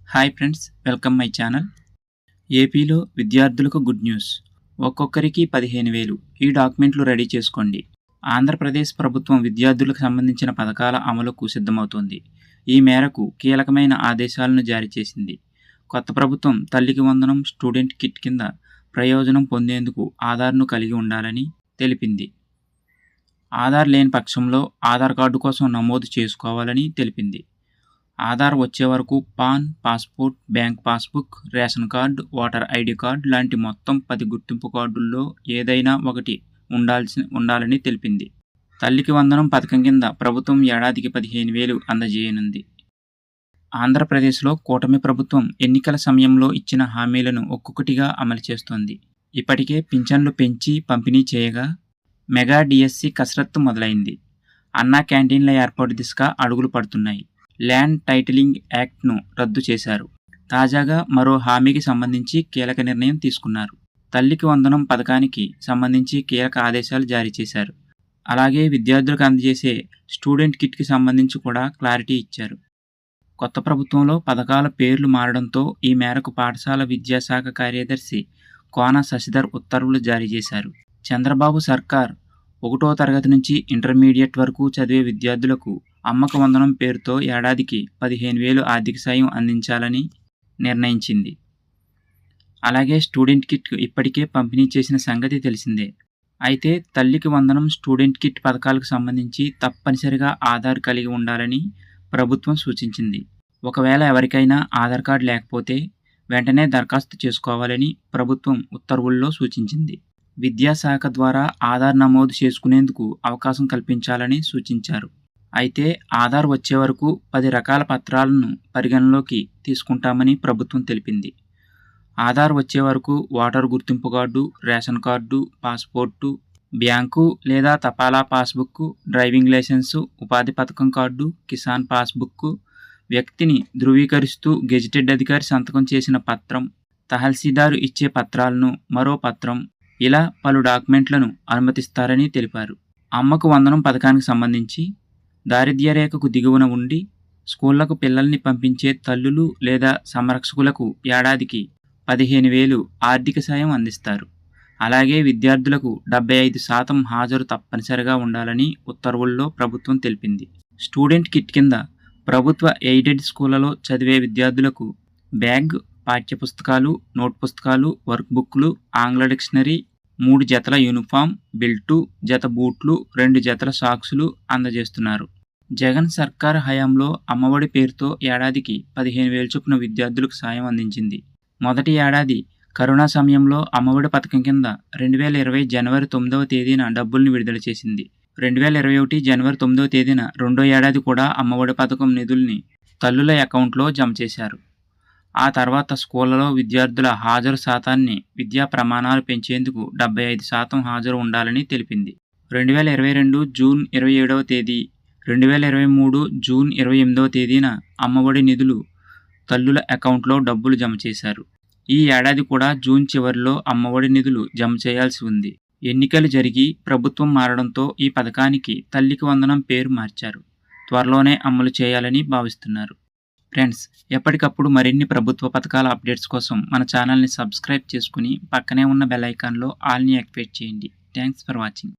Hi friends, welcome my channel. ఏపీలో విద్యార్థులకు good news. ఒక్కొక్కరికి 15,000 ఈ డాక్యుమెంట్లు రెడీ చేసుకోండి. ఆంధ్రప్రదేశ్ ప్రభుత్వం విద్యార్థులకు సంబంధించిన పథకాల అమలుకు సిద్ధమవుతోంది. ఈ మేరకు కీలకమైన ఆదేశాలను జారీ చేసింది. కొత్త ప్రభుత్వం తల్లికి వందనం స్టూడెంట్ కిట్ కింద ప్రయోజనం పొందేందుకు ఆధార్ను కలిగి ఉండాలని తెలిపింది. ఆధార్ లేని పక్షంలో ఆధార్ కార్డు కోసం నమోదు చేసుకోవాలని తెలిపింది. ఆధార్ వచ్చే వరకు pan, passport, bank passbook, ration card, voter ID card లాంటి మొత్తం 10 గుర్తింపు కార్డుల్లో ఏదైనా ఒకటి ఉండాలని తెలిపింది. తల్లికి వందనం పథకం కింద ప్రభుత్వం ఏడాదికి 15,000 అందజేయనుంది. ఆంధ్రప్రదేశ్లో కూటమి ప్రభుత్వం ఎన్నికల సమయంలో ఇచ్చిన హామీలను ఒక్కొక్కటిగా అమలు చేస్తోంది. ఇప్పటికే పింఛన్లు పెంచి పంపిణీ చేయగా మెగా డిఎస్సి కసరత్తు మొదలైంది. అన్నా క్యాంటీన్ల ఏర్పాటు దిశగా అడుగులు పడుతున్నాయి. ల్యాండ్ టైటిలింగ్ యాక్ట్ను రద్దు చేశారు. తాజాగా మరో హామీకి సంబంధించి కీలక నిర్ణయం తీసుకున్నారు. తల్లికి వందనం పథకానికి సంబంధించి కీలక ఆదేశాలు జారీ చేశారు. అలాగే విద్యార్థులకు అందజేసే స్టూడెంట్ కిట్కి సంబంధించి కూడా క్లారిటీ ఇచ్చారు. కొత్త ప్రభుత్వంలో పథకాల పేర్లు మారడంతో ఈ మేరకు పాఠశాల విద్యాశాఖ కార్యదర్శి కోన శశిధర్ ఉత్తర్వులు జారీ చేశారు. చంద్రబాబు సర్కార్ 1వ తరగతి నుంచి ఇంటర్మీడియట్ వరకు చదివే విద్యార్థులకు అమ్మకు వందనం పేరుతో ఏడాదికి 15,000 ఆర్థిక సాయం అందించాలని నిర్ణయించింది. అలాగే స్టూడెంట్ కిట్ ఇప్పటికే పంపిణీ చేసిన సంగతి తెలిసిందే. అయితే తల్లికి వందనం, స్టూడెంట్ కిట్ పథకాలకు సంబంధించి తప్పనిసరిగా ఆధార్ కలిగి ఉండాలని ప్రభుత్వం సూచించింది. ఒకవేళ ఎవరికైనా ఆధార్ కార్డు లేకపోతే వెంటనే దరఖాస్తు చేసుకోవాలని ప్రభుత్వం ఉత్తర్వుల్లో సూచించింది. విద్యాశాఖ ద్వారా ఆధార్ నమోదు చేసుకునేందుకు అవకాశం కల్పించాలని సూచించారు. అయితే ఆధార్ వచ్చే వరకు 10 రకాల పత్రాలను పరిగణలోకి తీసుకుంటామని ప్రభుత్వం తెలిపింది. ఆధార్ వచ్చే వరకు ఓటర్ గుర్తింపు card, ration card, passport, bank లేదా తపాలా పాస్బుక్, డ్రైవింగ్ లైసెన్సు, ఉపాధి పథకం కార్డు, కిసాన్ పాస్బుక్, వ్యక్తిని ధృవీకరిస్తూ గెజిటెడ్ అధికారి సంతకం చేసిన పత్రం, తహసీల్దారు ఇచ్చే పత్రాలను మరో పత్రం, ఇలా పలు డాక్యుమెంట్లను అనుమతిస్తారని తెలిపారు. అమ్మకు వందనం పథకానికి సంబంధించి దారిద్ర్య రేఖకు దిగువన ఉండి స్కూళ్లకు పిల్లల్ని పంపించే తల్లులు లేదా సంరక్షకులకు ఏడాదికి 15,000 ఆర్థిక సాయం అందిస్తారు. అలాగే విద్యార్థులకు 75% హాజరు తప్పనిసరిగా ఉండాలని ఉత్తర్వుల్లో ప్రభుత్వం తెలిపింది. స్టూడెంట్ కిట్ కింద ప్రభుత్వ ఎయిడెడ్ స్కూళ్లలో చదివే విద్యార్థులకు బ్యాగ్, పాఠ్యపుస్తకాలు, నోట్ పుస్తకాలు, వర్క్ బుక్లు, ఆంగ్ల డిక్షనరీ, 3 జతల యూనిఫామ్, బెల్టు, జత బూట్లు, 2 జతల సాక్సులు అందజేస్తున్నారు. జగన్ సర్కార్ హయాంలో అమ్మఒడి పేరుతో ఏడాదికి 15,000 చొప్పున విద్యార్థులకు సాయం అందించింది. మొదటి ఏడాది కరోనా సమయంలో అమ్మఒడి పథకం కింద 2020 జనవరి 9వ తేదీన డబ్బుల్ని విడుదల చేసింది. 2021 జనవరి 9వ తేదీన రెండో ఏడాది కూడా అమ్మఒడి పథకం నిధుల్ని తల్లుల అకౌంట్లో జమ చేశారు. ఆ తర్వాత స్కూళ్లలో విద్యార్థుల హాజరు శాతాన్ని విద్యా ప్రమాణాలు పెంచేందుకు 75% హాజరు ఉండాలని తెలిపింది. 2022 జూన్ 27వ తేదీ, 2023 జూన్ 28వ తేదీన అమ్మఒడి నిధులు తల్లుల అకౌంట్లో డబ్బులు జమ చేశారు. ఈ ఏడాది కూడా జూన్ చివరిలో అమ్మఒడి నిధులు జమ చేయాల్సి ఉంది. ఎన్నికలు జరిగి ప్రభుత్వం మారడంతో ఈ పథకానికి తల్లికి వందనం పేరు మార్చారు. త్వరలోనే అమలు చేయాలని భావిస్తున్నారు. ఫ్రెండ్స్, ఎప్పటికప్పుడు మరిన్ని ప్రభుత్వ పథకాల అప్డేట్స్ కోసం మన ఛానల్ని సబ్స్క్రైబ్ చేసుకుని పక్కనే ఉన్న బెల్ ఐకాన్లో ఆల్ని యాక్టివేట్ చేయండి. Thanks for watching.